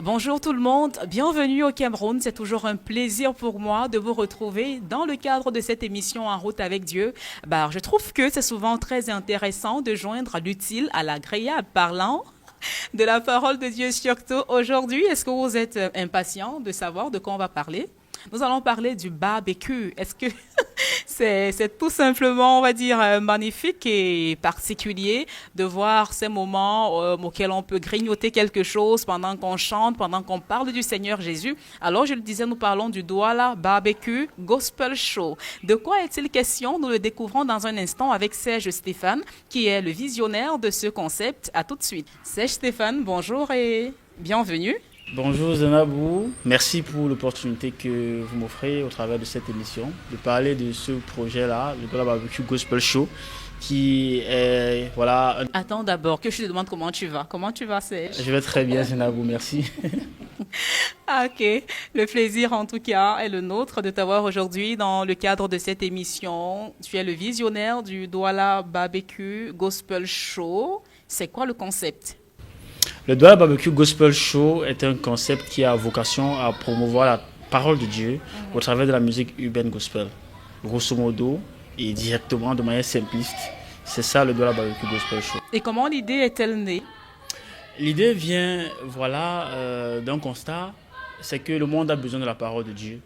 Bonjour tout le monde, bienvenue au Cameroun. C'est toujours un plaisir pour moi de vous retrouver dans le cadre de cette émission En route avec Dieu. Je trouve que c'est souvent très intéressant de joindre l'utile à l'agréable, parlant de la parole de Dieu surtout aujourd'hui. Est-ce que vous êtes impatient de savoir de quoi on va parler? Nous allons parler du barbecue. Est-ce que c'est tout simplement, on va dire, magnifique et particulier de voir ces moments auxquels on peut grignoter quelque chose pendant qu'on chante, pendant qu'on parle du Seigneur Jésus. Alors, je le disais, nous parlons du Douala Barbecue Gospel Show. De quoi est-il question? Nous le découvrons dans un instant avec Serge Stéphane, qui est le visionnaire de ce concept. À tout de suite. Serge Stéphane, bonjour et bienvenue. Bonjour Zenabou, merci pour l'opportunité que vous m'offrez au travers de cette émission de parler de ce projet-là, le Douala Barbecue Gospel Show, qui est, voilà... Attends d'abord, que je te demande comment tu vas. Comment tu vas, Serge? Je vais très bien Zenabou, merci. Ok, le plaisir en tout cas est le nôtre de t'avoir aujourd'hui dans le cadre de cette émission. Tu es le visionnaire du Douala Barbecue Gospel Show. C'est quoi le concept? Le Douala Barbecue Gospel Show est un concept qui a vocation à promouvoir la parole de Dieu au travers de la musique urbaine gospel. Grosso modo et directement, de manière simpliste, c'est ça le Douala Barbecue Gospel Show. Et comment l'idée est-elle née? L'idée vient d'un constat, c'est que le monde a besoin de la parole de Dieu.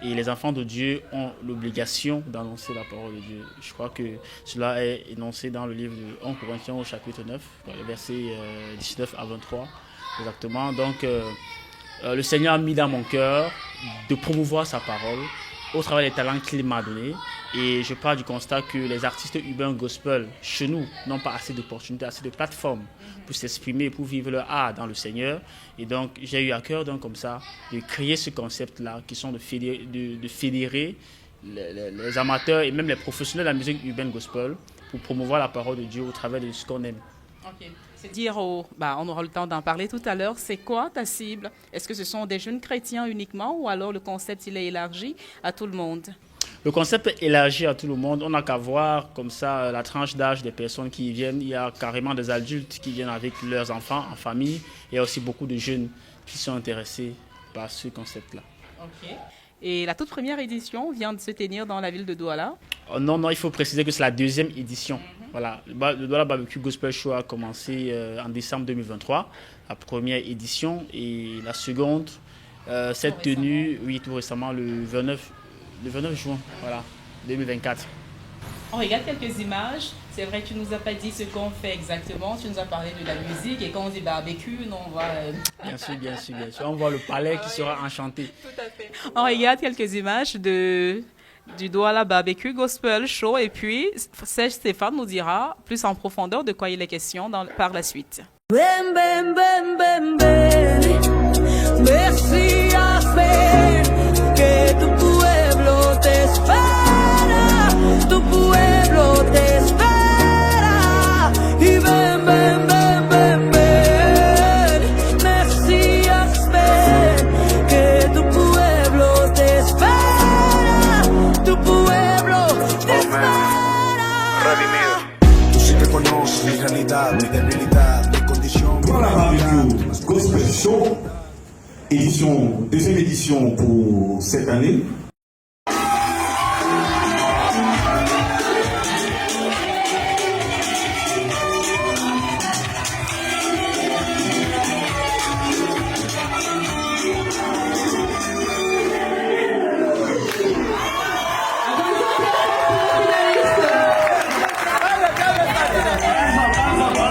Et les enfants de Dieu ont l'obligation d'annoncer la parole de Dieu. Je crois que cela est énoncé dans le livre de 1 Corinthiens au chapitre 9, les versets 19 à 23 exactement. Donc le Seigneur a mis dans mon cœur de promouvoir sa parole au travers des talents qu'il m'a donnés. Et je pars du constat que les artistes urbains gospel chez nous n'ont pas assez d'opportunités, assez de plateformes pour s'exprimer, pour vivre leur art dans le Seigneur. Et donc, j'ai eu à cœur, comme ça, de créer ce concept-là, qui sont de fédérer les amateurs et même les professionnels de la musique urbaine gospel pour promouvoir la parole de Dieu au travers de ce qu'on aime. Ok. C'est dire, on aura le temps d'en parler tout à l'heure, c'est quoi ta cible? Est-ce que ce sont des jeunes chrétiens uniquement ou alors le concept il est élargi à tout le monde? Le concept est élargi à tout le monde. On n'a qu'à voir comme ça la tranche d'âge des personnes qui y viennent. Il y a carrément des adultes qui viennent avec leurs enfants en famille. Il y a aussi beaucoup de jeunes qui sont intéressés par ce concept-là. Ok. Et la toute première édition vient de se tenir dans la ville de Douala? Non, il faut préciser que c'est la deuxième édition. Voilà, le Douala Barbecue Gospel Show a commencé en décembre 2023, la première édition. Et la seconde s'est tenue, tout récemment, le 29 juin, 2024. On regarde quelques images. C'est vrai que tu ne nous as pas dit ce qu'on fait exactement. Tu nous as parlé de la musique et quand on dit barbecue, nous on voit... Bien sûr. On voit le palais qui sera enchanté. Tout à fait. On regarde quelques images du Douala Barbecue Gospel Show et puis Serge Stéphane nous dira plus en profondeur de quoi il est question par la suite. Ven, ven, ven, ven, ven, Mesías, ven, que tu pueblo te espera, tu pueblo te espera, y ven, ven, ven, ven, ven, Mesías, ven, que tu pueblo te espera, tu pueblo te espera. Tú sí que conoces mi realidad, mi debilidad, mi condición. Douala Barbecue Gospel Show, deuxième édition pour cette année.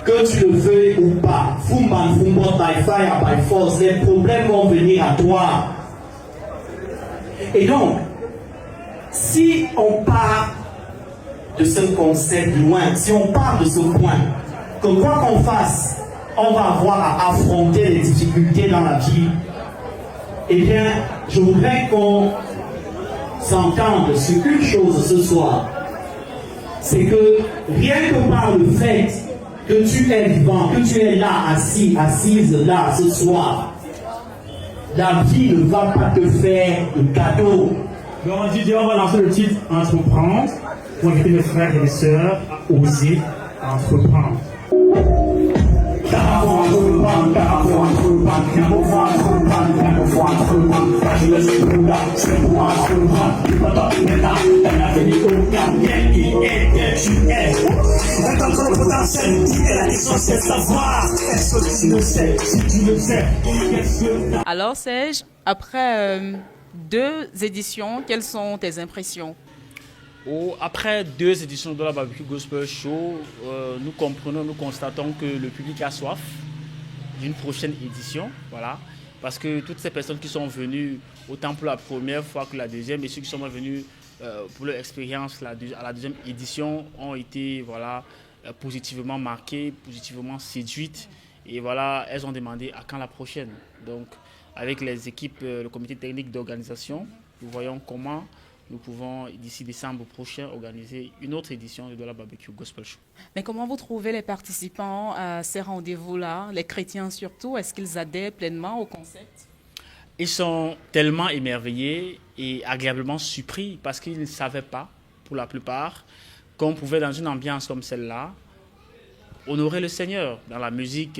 Que tu le veuilles ou pas, Fumban, Fumbot, by fire, by force, les problèmes vont venir à toi. Et donc, si on part de ce concept loin, si on part de ce point, que quoi qu'on fasse, on va avoir à affronter les difficultés dans la vie, eh bien, je voudrais qu'on s'entende sur une chose ce soir. C'est que rien que par le fait que tu es vivant, que tu es là, assis, assise là ce soir, la vie ne va pas te faire de cadeau. Donc Didier, on va lancer le titre Entreprendre pour inviter mes frères et mes sœurs à oser entreprendre. Entreprendre, entreprendre, entreprendre, entreprendre. pour entreprendre. Pas je laisse le Bouddha, c'est pour entreprendre. Tu peux pas maintenant, elle a venu au gardien qui est, tu es. C'est encore le potentiel qui est la question, c'est savoir. Est-ce que tu le sais? Si tu le sais, qu'est-ce que... Alors Serge, après 2 éditions, quelles sont tes impressions? Après 2 éditions de la Barbecue Gospel Show, nous constatons que le public a soif d'une prochaine édition. Voilà. Parce que toutes ces personnes qui sont venues, autant pour la première fois que la deuxième, et ceux qui sont venus pour leur expérience à la deuxième édition, ont été positivement marqués, positivement séduites. Et voilà, elles ont demandé à quand la prochaine. Donc, avec les équipes, le comité technique d'organisation, nous voyons comment nous pouvons, d'ici décembre prochain, organiser une autre édition de la Barbecue Gospel Show. Mais comment vous trouvez les participants à ces rendez-vous-là, les chrétiens surtout? Est-ce qu'ils adhèrent pleinement au concept? Ils sont tellement émerveillés et agréablement surpris parce qu'ils ne savaient pas, pour la plupart, qu'on pouvait, dans une ambiance comme celle-là, honorer le Seigneur dans la musique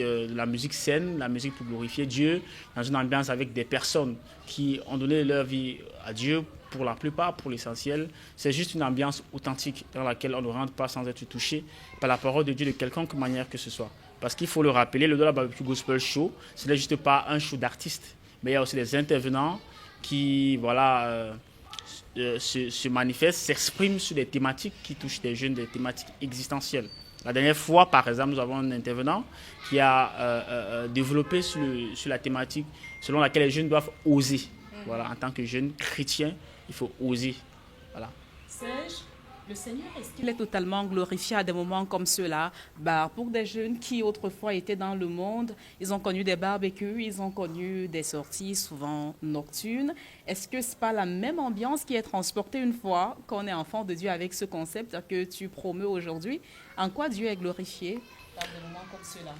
saine, la musique pour glorifier Dieu, dans une ambiance avec des personnes qui ont donné leur vie à Dieu. Pour la plupart, pour l'essentiel, c'est juste une ambiance authentique dans laquelle on ne rentre pas sans être touché par la parole de Dieu de quelconque manière que ce soit. Parce qu'il faut le rappeler, le Dollar Barbecue Gospel Show, ce n'est juste pas un show d'artistes, mais il y a aussi des intervenants qui se manifestent, s'expriment sur des thématiques qui touchent des jeunes, des thématiques existentielles. La dernière fois, par exemple, nous avons un intervenant qui a développé sur la thématique selon laquelle les jeunes doivent oser. Voilà, en tant que jeune chrétien, il faut oser. Voilà. Serge, le Seigneur, est-ce qu'il est totalement glorifié à des moments comme ceux-là? Pour des jeunes qui autrefois étaient dans le monde, ils ont connu des barbecues, ils ont connu des sorties souvent nocturnes. Est-ce que ce n'est pas la même ambiance qui est transportée une fois qu'on est enfant de Dieu avec ce concept que tu promeus aujourd'hui? En quoi Dieu est glorifié dans des moments comme ceux-là?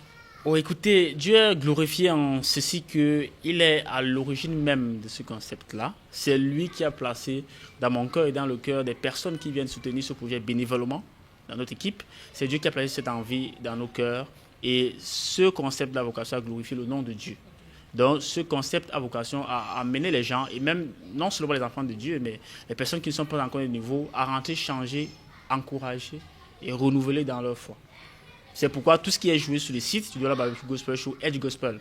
Oh, écoutez, Dieu est glorifié en ceci qu'il est à l'origine même de ce concept-là. C'est lui qui a placé dans mon cœur et dans le cœur des personnes qui viennent soutenir ce projet bénévolement dans notre équipe. C'est Dieu qui a placé cette envie dans nos cœurs. Et ce concept a vocation à glorifier le nom de Dieu. Donc, ce concept a vocation à amener les gens, et même non seulement les enfants de Dieu, mais les personnes qui ne sont pas encore au niveau, à rentrer, changer, encourager et renouveler dans leur foi. C'est pourquoi tout ce qui est joué sur le site du Dollar Barbecue Gospel Show est du gospel.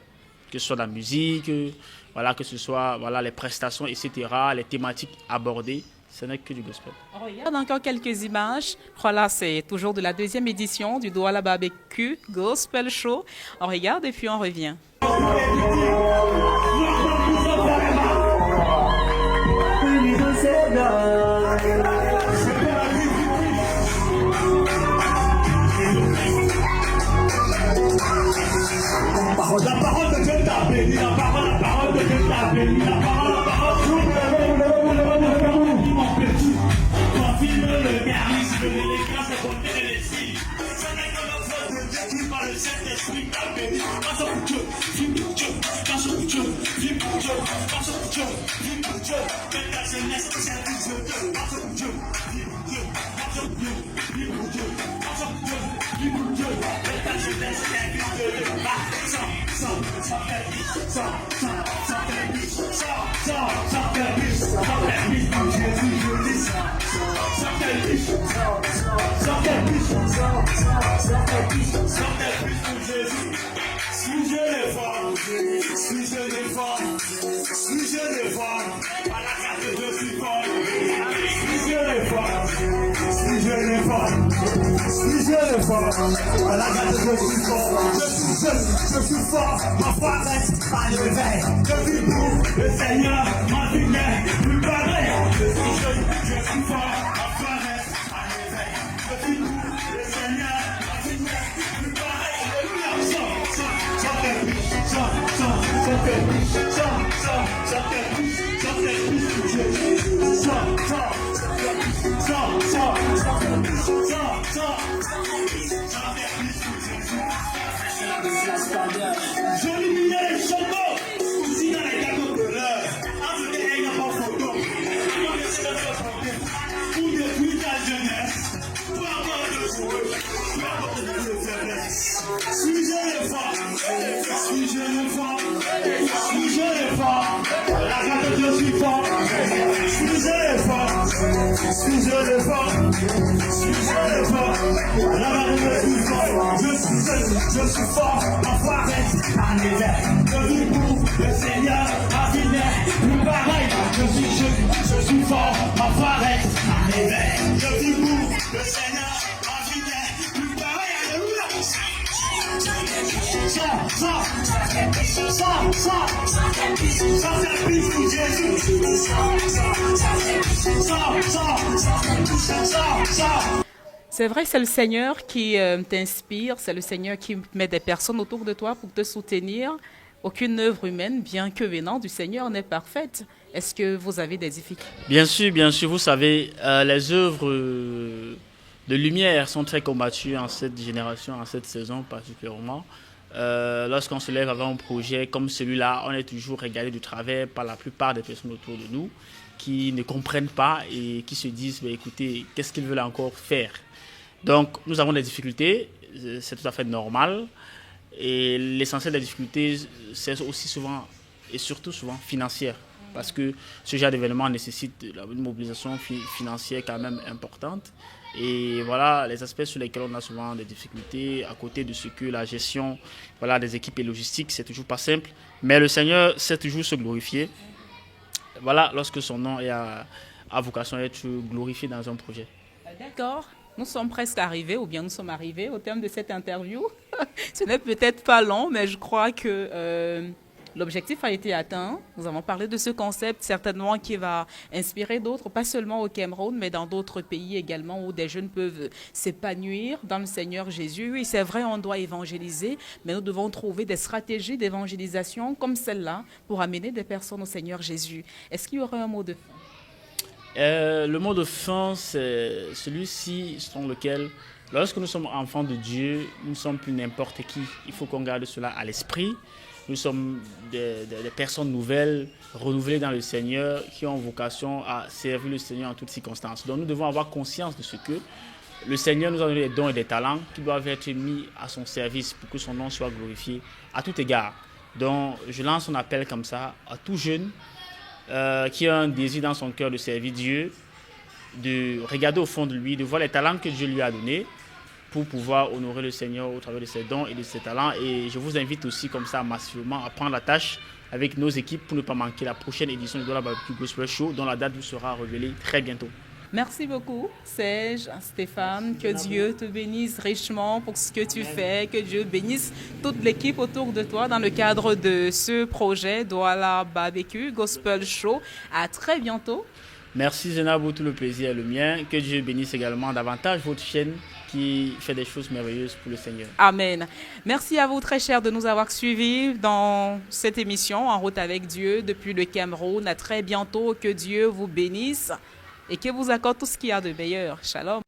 Que ce soit la musique, que ce soit les prestations, etc., les thématiques abordées, ce n'est que du gospel. On regarde encore quelques images. Voilà, c'est toujours de la 2e édition du Dollar Barbecue Gospel Show. On regarde et puis on revient. La parole de Dieu t'a béni, la parole de Dieu t'a béni, la parole confirme le charisme de l'élégance de côté les signes. Ce n'est que l'œuvre de Dieu qui par le Saint-Esprit t'a béni. Passe pour Dieu, vive pour Dieu, passe pour Dieu, vive pour Dieu, passe pour Dieu, vive pour Dieu. Mets ta jeunesse au service de Dieu, passe pour Dieu, vive pour Dieu, passe pour Dieu, vive pour Dieu, passe pour Dieu, vive pour Dieu. Mets ta jeunesse au service de Dieu. Je suis fort, ma foi reste à l'éveil. Je vis pour le Seigneur, ma vie n'est plus pareille. Je suis jeune, je suis fort, ma foi reste à l'éveil. Je vis pour le Seigneur, ma vie n'est plus pareille. Alléluia. J'éliminais les chambres, aussi dans les gâteaux de l'heure. Entre les règles en photo, avant de se faire pour détruire ta jeunesse, pour avoir de jouer, pour avoir de faiblesse. Suis-je les femmes, suis-je les femmes, suis-je les femmes. Je suis fort, enfoiré, en éveil. Je vis pour le Seigneur, en vie, plus pareil. Je suis fort, enfoiré, en éveil. Je vis pour le Seigneur, en vie, plus pareil. Alléluia. C'est vrai, c'est le Seigneur qui t'inspire, c'est le Seigneur qui met des personnes autour de toi pour te soutenir. Aucune œuvre humaine, bien que venant du Seigneur, n'est parfaite. Est-ce que vous avez des difficultés? Bien sûr, vous savez, les œuvres de lumière sont très combattues en cette génération, en cette saison particulièrement. Lorsqu'on se lève avec un projet comme celui-là, on est toujours regardé du travers par la plupart des personnes autour de nous qui ne comprennent pas et qui se disent écoutez, qu'est-ce qu'ils veulent encore faire? Donc, nous avons des difficultés, c'est tout à fait normal. Et l'essentiel des difficultés, c'est aussi souvent, et surtout souvent, financière. Parce que ce genre d'événement nécessite une mobilisation financière quand même importante. Et voilà les aspects sur lesquels on a souvent des difficultés, à côté de ce que la gestion des équipes et logistiques, c'est toujours pas simple. Mais le Seigneur sait toujours se glorifier. Voilà, lorsque son nom a vocation à être glorifié dans un projet. D'accord. Nous sommes presque arrivés, ou bien nous sommes arrivés au terme de cette interview. Ce n'est peut-être pas long, mais je crois que l'objectif a été atteint. Nous avons parlé de ce concept, certainement qui va inspirer d'autres, pas seulement au Cameroun, mais dans d'autres pays également, où des jeunes peuvent s'épanouir dans le Seigneur Jésus. Oui, c'est vrai, on doit évangéliser, mais nous devons trouver des stratégies d'évangélisation comme celle-là pour amener des personnes au Seigneur Jésus. Est-ce qu'il y aurait un mot de fin? Le mot de fin, c'est celui-ci selon lequel, lorsque nous sommes enfants de Dieu, nous ne sommes plus n'importe qui. Il faut qu'on garde cela à l'esprit. Nous sommes des personnes nouvelles, renouvelées dans le Seigneur, qui ont vocation à servir le Seigneur en toutes circonstances. Donc nous devons avoir conscience de ce que le Seigneur nous a donné des dons et des talents qui doivent être mis à son service pour que son nom soit glorifié à tout égard. Donc je lance un appel comme ça à tout jeune qui a un désir dans son cœur de servir Dieu, de regarder au fond de lui, de voir les talents que Dieu lui a donnés pour pouvoir honorer le Seigneur au travers de ses dons et de ses talents. Et je vous invite aussi comme ça massivement à prendre la tâche avec nos équipes pour ne pas manquer la prochaine édition du Douala Barbecue Gospel Show dont la date vous sera révélée très bientôt. Merci beaucoup, Serge, Stéphane. Que Dieu te bénisse richement pour ce que tu fais. Que Dieu bénisse toute l'équipe autour de toi dans le cadre de ce projet Douala Barbecue Gospel Show. À très bientôt. Merci Zenabou, tout le plaisir est le mien. Que Dieu bénisse également davantage votre chaîne qui fait des choses merveilleuses pour le Seigneur. Amen. Merci à vous très chers de nous avoir suivis dans cette émission En route avec Dieu depuis le Cameroun. À très bientôt. Que Dieu vous bénisse et que vous accorde tout ce qu'il y a de meilleur. Shalom.